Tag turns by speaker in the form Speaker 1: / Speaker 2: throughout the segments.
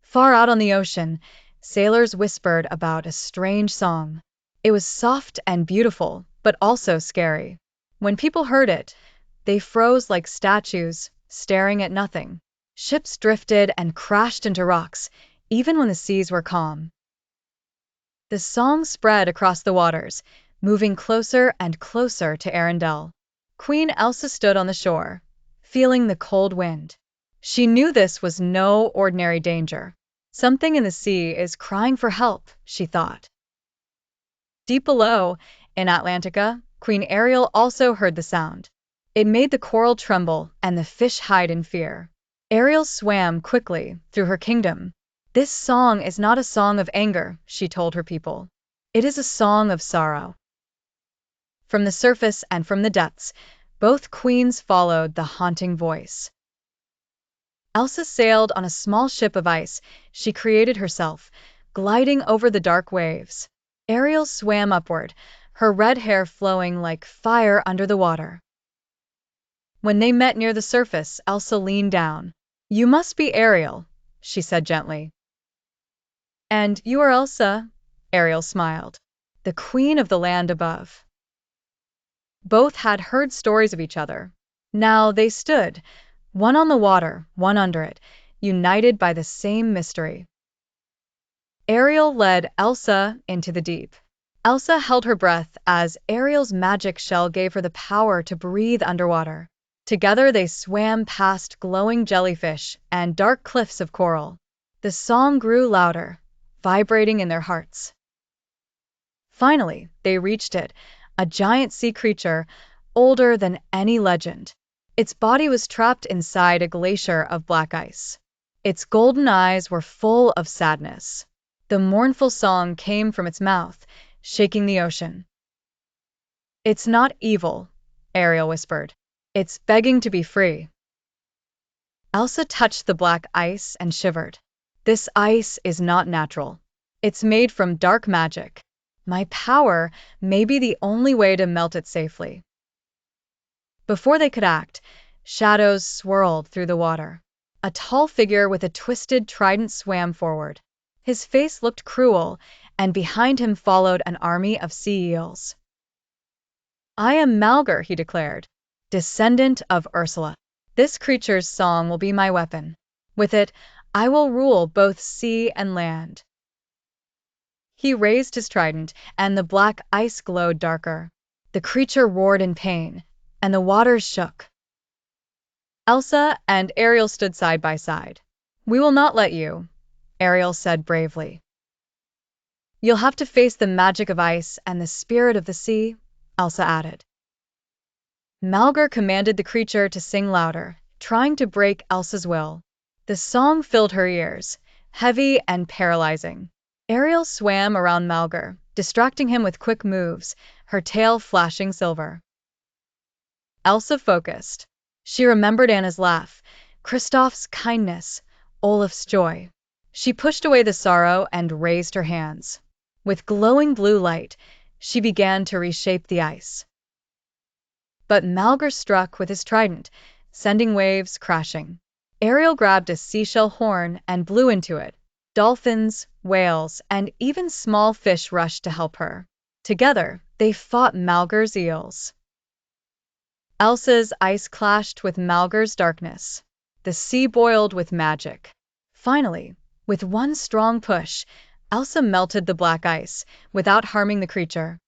Speaker 1: Far out on the ocean, sailors whispered about a strange song. It was soft and beautiful, but also scary. When people heard it, they froze like statues, staring at nothing. Ships drifted and crashed into rocks, even when the seas were calm. The song spread across the waters, moving closer and closer to Arendelle. Queen Elsa stood on the shore, feeling the cold wind. She knew this was no ordinary danger. Something in the sea is crying for help, she thought. Deep below, in Atlantica, Queen Ariel also heard the sound. It made the coral tremble and the fish hide in fear. Ariel swam quickly through her kingdom. This song is not a song of anger, she told her people. It is a song of sorrow. From the surface and from the depths, both queens followed the haunting voice. Elsa sailed on a small ship of ice she created herself, gliding over the dark waves. Ariel swam upward, her red hair flowing like fire under the water. When they met near the surface, Elsa leaned down. "You must be Ariel," she said gently. "And you are Elsa," Ariel smiled, "the queen of the land above." Both had heard stories of each other. Now they stood, one on the water, one under it, united by the same mystery. Ariel led Elsa into the deep. Elsa held her breath as Ariel's magic shell gave her the power to breathe underwater. Together they swam past glowing jellyfish and dark cliffs of coral. The song grew louder, vibrating in their hearts. Finally, they reached it, a giant sea creature, older than any legend. Its body was trapped inside a glacier of black ice. Its golden eyes were full of sadness. The mournful song came from its mouth, shaking the ocean. "It's not evil," Ariel whispered. "It's begging to be free." Elsa touched the black ice and shivered. "This ice is not natural. It's made from dark magic. My power may be the only way to melt it safely." Before they could act, shadows swirled through the water. A tall figure with a twisted trident swam forward. His face looked cruel, and behind him followed an army of sea eels. "I am Malgor," he declared, "descendant of Ursula. This creature's song will be my weapon. With it, I will rule both sea and land." He raised his trident, and the black ice glowed darker. The creature roared in pain, and the waters shook. Elsa and Ariel stood side by side. "We will not let you," Ariel said bravely. "You'll have to face the magic of ice and the spirit of the sea," Elsa added. Malgor commanded the creature to sing louder, trying to break Elsa's will. The song filled her ears, heavy and paralyzing. Ariel swam around Malgor, distracting him with quick moves, her tail flashing silver. Elsa focused. She remembered Anna's laugh, Kristoff's kindness, Olaf's joy. She pushed away the sorrow and raised her hands. With glowing blue light, she began to reshape the ice. But Malgor struck with his trident, sending waves crashing. Ariel grabbed a seashell horn and blew into it. Dolphins, whales, and even small fish rushed to help her. Together, they fought Malgor's eels. Elsa's ice clashed with Malgor's darkness. The sea boiled with magic. Finally, with one strong push, Elsa melted the black ice, without harming the creature.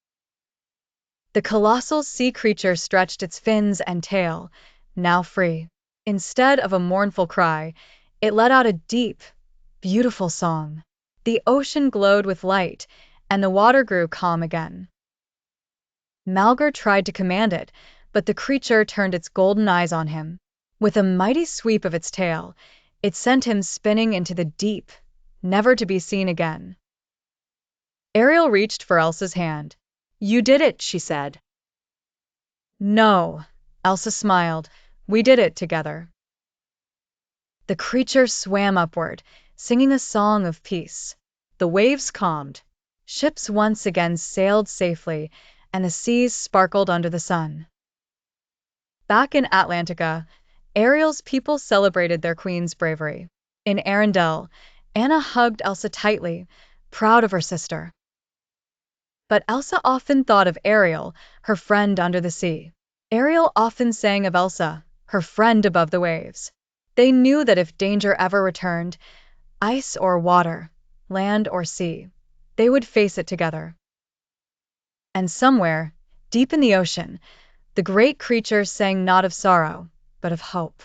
Speaker 1: The colossal sea creature stretched its fins and tail, now free. Instead of a mournful cry, it let out a deep, beautiful song. The ocean glowed with light, and the water grew calm again. Malgor tried to command it, but the creature turned its golden eyes on him. With a mighty sweep of its tail, it sent him spinning into the deep, never to be seen again. Ariel reached for Elsa's hand. "You did it," she said. "No," Elsa smiled. "We did it together." The creature swam upward, singing a song of peace. The waves calmed. Ships once again sailed safely, and the seas sparkled under the sun. Back in Atlantica, Ariel's people celebrated their queen's bravery. In Arendelle, Anna hugged Elsa tightly, proud of her sister. But Elsa often thought of Ariel, her friend under the sea. Ariel often sang of Elsa, her friend above the waves. They knew that if danger ever returned, ice or water, land or sea, they would face it together. And somewhere, deep in the ocean, the great creature sang not of sorrow, but of hope.